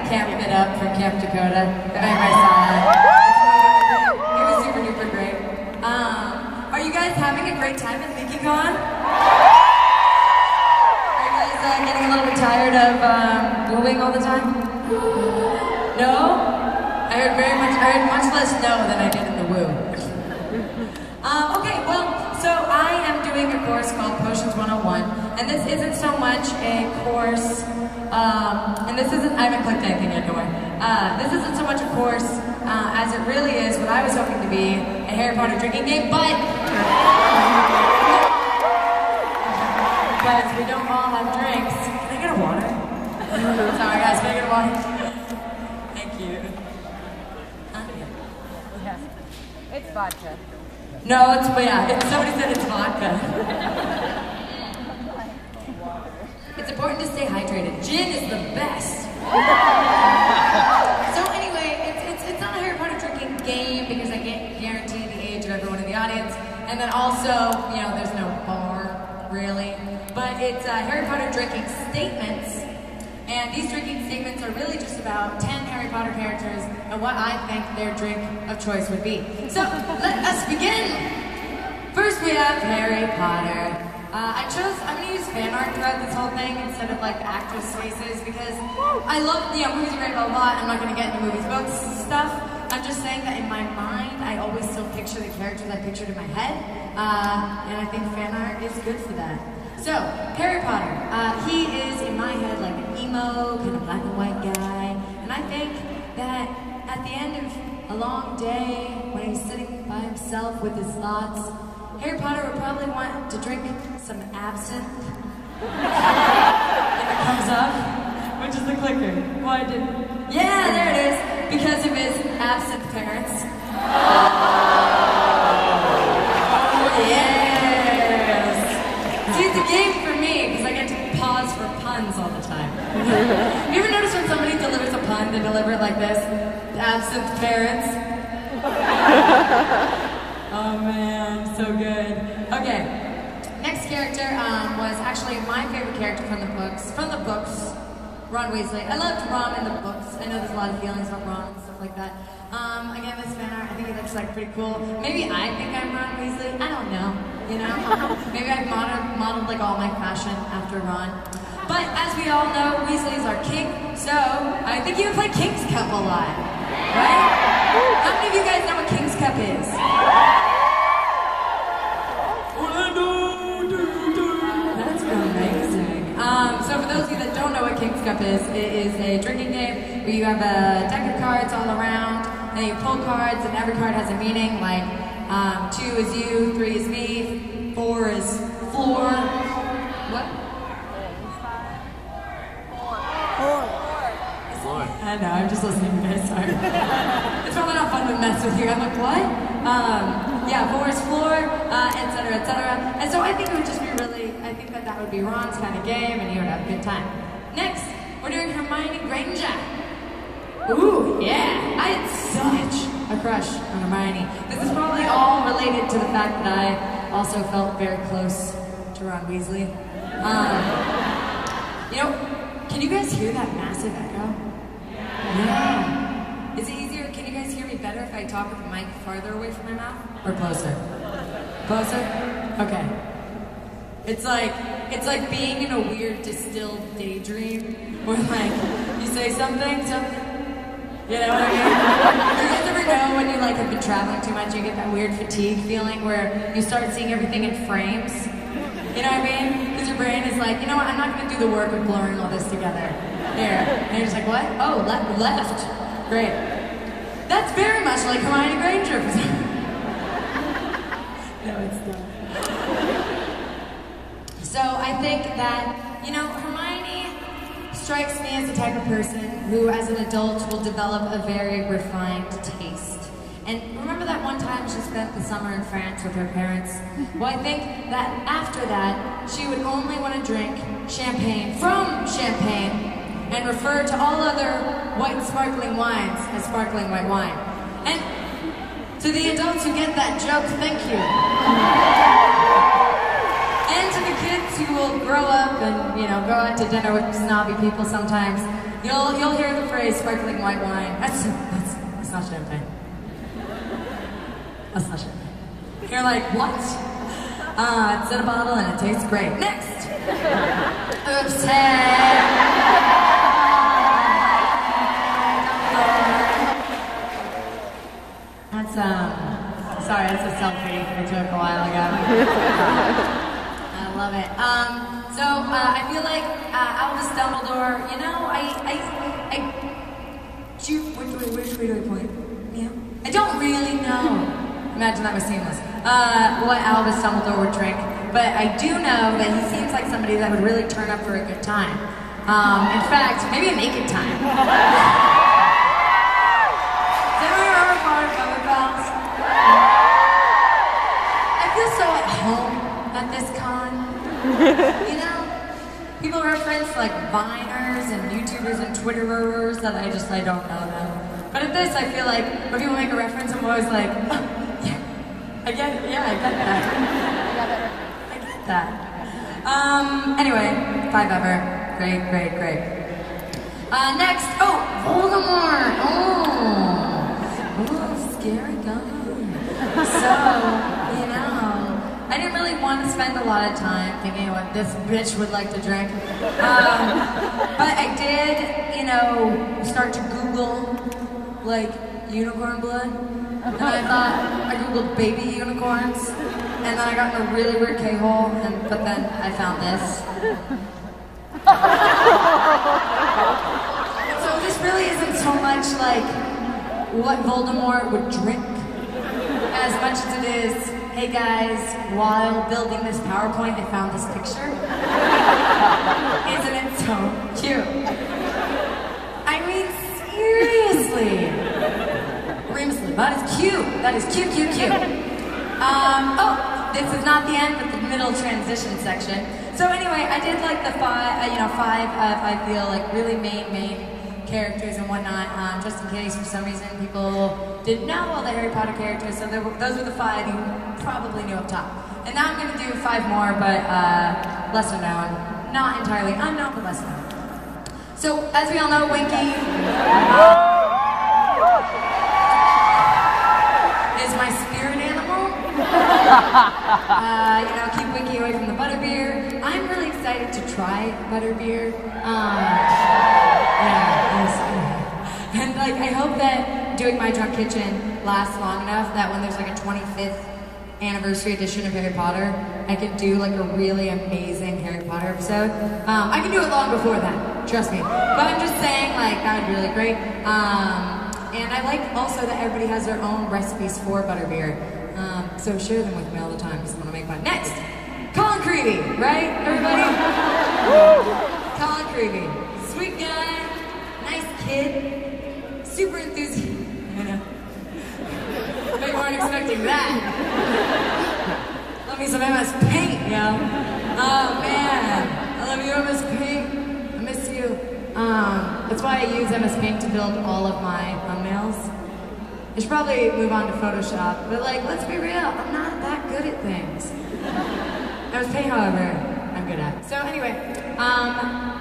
Camp It Up from Camp Dakota. If anybody saw that. It was super duper great. Are you guys having a great time at LeakyCon? Are you guys getting a little bit tired of moving all the time? No? I heard much less no than I did in the woo. Okay, well, so I am doing a course called Potions 101, and this isn't so much a course, and this isn't, I haven't clicked anything yet, don't worry. This isn't so much a course as it really is what I was hoping to be, a Harry Potter drinking game, but because we don't all have drinks. Can I get a water? Sorry guys, can I get a water? Thank you. It's vodka. No, somebody said it's vodka. It's important to stay hydrated. Gin is the best. So anyway, it's not a Harry Potter drinking game because I can't guarantee the age of everyone in the audience. And then also, you know, there's no bar, really. But it's Harry Potter drinking statements. And these drinking statements are really just about 10 Harry Potter characters and what I think their drink of choice would be. So, let us begin! First we have Harry Potter. I'm gonna use fan art throughout this whole thing instead of like the actors' faces because I love, movies are great, blah, blah, blah. I'm not gonna get into movies about stuff. I'm just saying that in my mind, I always still picture the characters I pictured in my head. And I think fan art is good for that. So, Harry Potter, he is in my head like an emo, kind of black and white guy, and I think that at the end of a long day, when he's sitting by himself with his thoughts, Harry Potter would probably want to drink some absinthe, if it comes up, which is the clicker. Why didn't? Yeah, there it is, because of his absent parents. It's a game for me, because I get to pause for puns all the time. You ever notice when somebody delivers a pun, they deliver it like this? Absent parents. Oh man, so good. Okay, next character was actually my favorite character from the books. Ron Weasley. I loved Ron in the books. I know there's a lot of feelings about Ron and stuff like that. Again, this fan art, I think he looks like pretty cool. Maybe I think I'm Ron Weasley. I don't know, you know? Maybe I've modeled like all my fashion after Ron. But as we all know, Weasley's our king, so I think you would play King's Cup a lot, right? How many of you guys know what King's Cup is? That's amazing. So for those of you that don't know what King's Cup is, it is a drinking game where you have a deck of cards all around, and you pull cards, and every card has a meaning, like 2 is you, 3 is me, 4 is floor. What? 4. I know, I'm just listening to you guys, sorry. It's probably not fun to mess with you. I'm like, what? Yeah, 4 is floor, etc., etc. And so I think it would just be really, I think that would be Ron's kind of game, and he would have a good time. Next, we're doing Hermione Granger. Ooh, yeah, I had such a crush on Hermione. This is probably all related to the fact that I also felt very close to Ron Weasley. You know, can you guys hear that massive echo? Yeah. Is it easier, can you guys hear me better if I talk with the mic farther away from my mouth? Or closer? Closer? Okay. It's like being in a weird distilled daydream where like, you say something, you know what I mean? Do you guys ever know when you like have been traveling too much, you get that weird fatigue feeling where you start seeing everything in frames? You know what I mean? Because your brain is like, you know what, I'm not going to do the work of blurring all this together. Here. And you're just like, what? Oh, left. Great. That's very much like Hermione Granger. No, it's not. So I think that, you know, Hermione strikes me as the type of person who, as an adult, will develop a very refined taste. And remember that one time she spent the summer in France with her parents? Well, I think that after that, she would only want to drink champagne from Champagne and refer to all other white sparkling wines as sparkling white wine. And to the adults who get that joke, thank you. And to the kids who will grow up and, you know, go out to dinner with snobby people sometimes, you'll hear the phrase sparkling white wine. That's not champagne. That's not champagne. You're like, what? It's in a bottle and it tastes great. Next! Oops, hey! That's, sorry, that's a selfie I took a while ago. I love it. So, I feel like Albus Dumbledore, you know, which way do I point? Yeah. I don't really know. Imagine that was seamless. What Albus Dumbledore would drink, but I do know that he seems like somebody that would really turn up for a good time. In fact, maybe a naked time. Does anyone remember Modern Bubble Pals? I feel so at home at this con. You know? People reference like Viners and YouTubers and Twitterers that I don't know them. But at this, I feel like when people make a reference, I'm always like, oh, yeah, I get it. Yeah, I get that. I get that. Anyway, 5 ever. Great. Next, Voldemort. Scary guy. So, you know, I didn't really want to spend a lot of time thinking what this bitch would like to drink. But I did, you know, start to Google, like, unicorn blood. And I Googled baby unicorns. And then I got in a really weird K-hole, but then I found this. So this really isn't so much like what Voldemort would drink, as much as it is, hey guys, while building this PowerPoint, I found this picture. Isn't it so cute? I mean, seriously. Remusly, that is cute. That is cute. This is not the end, but the middle transition section. So anyway, I did like the 5 I feel like really main characters and whatnot, just in case for some reason people didn't know all the Harry Potter characters, so those were the 5 you probably knew up top. And now I'm going to do 5 more, but lesser known. Not entirely unknown, but lesser known. So, as we all know, Winky is my spirit animal. You know, keep Winky away from the butterbeer. I'm really excited to try butterbeer. And like, I hope that doing My Drunk Kitchen lasts long enough that when there's like a 25th anniversary edition of Harry Potter, I could do like a really amazing Harry Potter episode. I can do it long before that, trust me. But I'm just saying, like, that would be really great. And I like also that everybody has their own recipes for butterbeer. So share them with me all the time because I want to make mine. Next, Colin Creevy, right, everybody? Colin Creevy, sweet guy, nice kid. Super enthusiastic. I know. But you weren't expecting that. Love me some MS Paint, yo. Oh man, I love you, MS Paint. I miss you. That's why I use MS Paint to build all of my thumbnails. I should probably move on to Photoshop, but like, let's be real, I'm not that good at things. MS Paint, however, I'm good at. So anyway,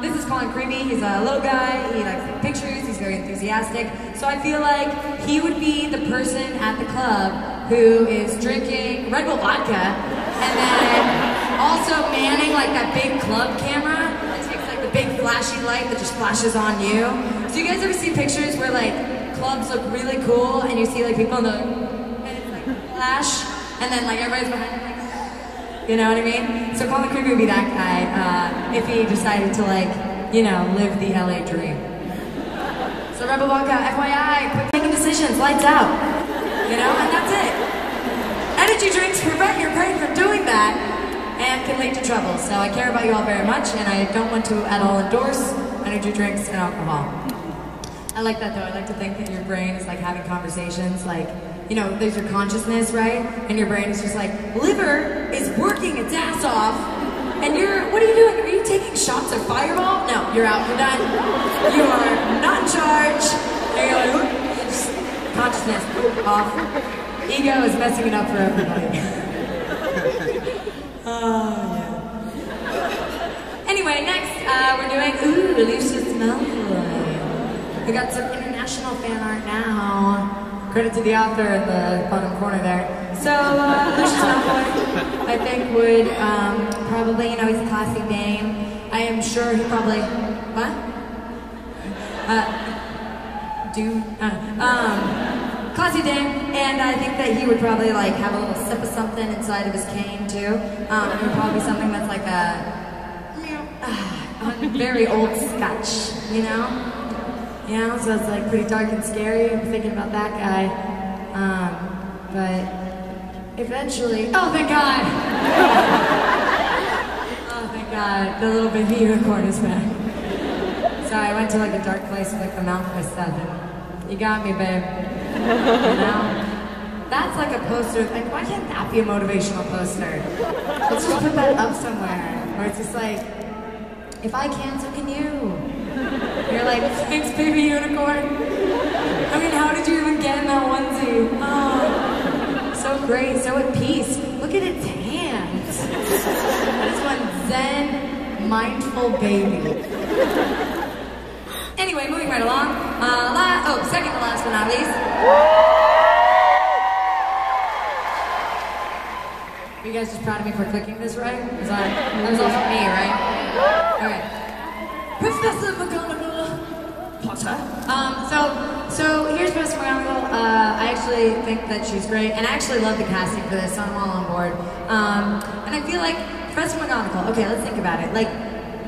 this is Colin Creevy. He's a little guy, he likes to take pictures, he's very enthusiastic. So I feel like he would be the person at the club who is drinking Red Bull vodka and then also manning like that big club camera that takes like the big flashy light that just flashes on you. So you guys ever see pictures where like clubs look really cool and you see like people in the and it's like flash and then like everybody's behind them like, you know what I mean? So Colin Creevy would be that guy if he decided to like, you know, live the LA dream. So Rebel Vodka, FYI, quick making decisions, lights out. You know, and that's it. Energy drinks prevent your brain from doing that and can lead to trouble. So I care about you all very much and I don't want to at all endorse energy drinks and alcohol. I like that though. I like to think that your brain is like having conversations like, you know, there's your consciousness, right? And your brain is just like, liver is working its ass off, and what are you doing? Are you taking shots of Fireball? No, you're out, you're done. You are not in charge. And you're like, just consciousness off. Ego is messing it up for everybody. Oh, yeah. Anyway, next, we're doing, Lucius Malfoy. We got some international fan art now. Credit to the author in the bottom corner there. So, Lucius Malfoy, I think, would probably, you know, he's a classy name. I am sure he probably, what? Classy name, and I think that he would probably like have a little sip of something inside of his cane too. It would probably be something that's like a very old scotch, you know? You know, so it's like pretty dark and scary. I'm thinking about that guy. But eventually, oh thank God! Oh thank God, the little baby unicorn is back. Sorry, I went to like a dark place with like the Malfoy stuff, and you got me, babe. You know? That's like a poster. Like, why can't that be a motivational poster? Let's just put that up somewhere, where it's just like, if I can, so can you. You're like, thanks, baby unicorn. I mean, how did you even get in that onesie? Oh, so great, so at peace. Look at its hands. This one, Zen, mindful baby. Anyway, moving right along. Second to last but not least. Are you guys just proud of me for clicking this right? That was all for me, right? Okay. Professor McGonagall. Potter. So here's Professor McGonagall. I actually think that she's great, and I actually love the casting for this, so I'm all on board. And I feel like Professor McGonagall, okay, let's think about it. Like,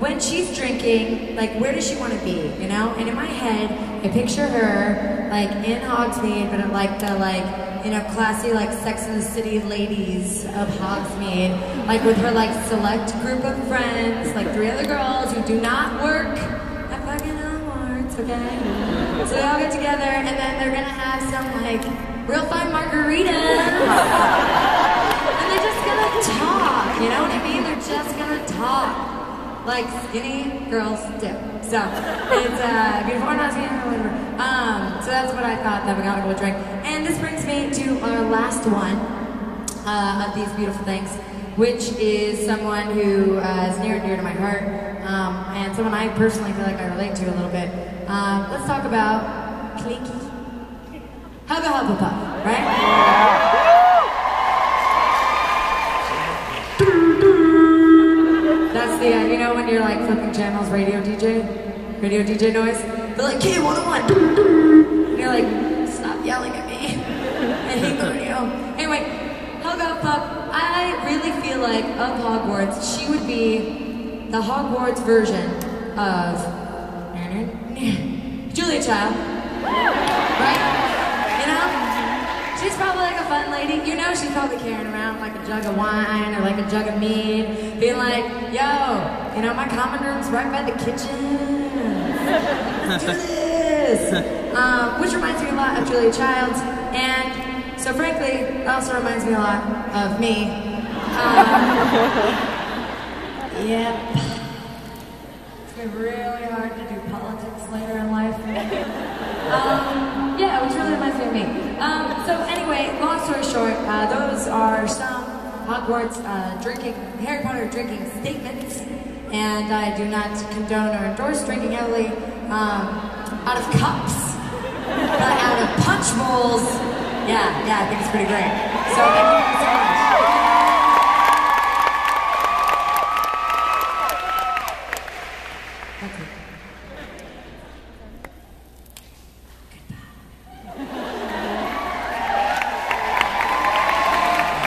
when she's drinking, like, where does she want to be, you know? And in my head, I picture her, like, in Hogsmeade, but like the, like, you know, classy, like, Sex and the City ladies of Hogsmeade, like, with her, like, select group of friends, like, 3 other girls who do not work at fucking Hogwarts, okay? So they all get together, and then they're gonna have some, like, real fun margaritas. And they're just gonna talk, you know what I mean? They're just gonna talk. Like skinny girls do. So, it's beautiful, or not skinny, or whatever. So that's what I thought that McGonagall would drink. And this brings me to our last one of these beautiful things, which is someone who is near and dear to my heart, and someone I personally feel like I relate to a little bit. Let's talk about Clinky. Helga Hufflepuff, right? That's the, you know when you're like flipping channels, radio DJ noise? They're like, K101! And you're like, stop yelling at me. I hate the radio. Anyway, Helga Hufflepuff, I really feel like of Hogwarts, she would be the Hogwarts version of Julia Child. Right? You know? She's probably like a fun lady. You know she's probably carrying around like a jug of wine or like a jug of mead, being like, yo, you know, my common room's right by the kitchen. Let's do this. Which reminds me a lot of Julia Childs. And so frankly, it also reminds me a lot of me. Yep. It's been really hard to do politics later in life. Yeah, which really reminds me of me. So anyway, long story short, those are some Hogwarts Harry Potter drinking statements, and I do not condone or endorse drinking heavily out of cups, but out of punch bowls. Yeah, I think it's pretty great. So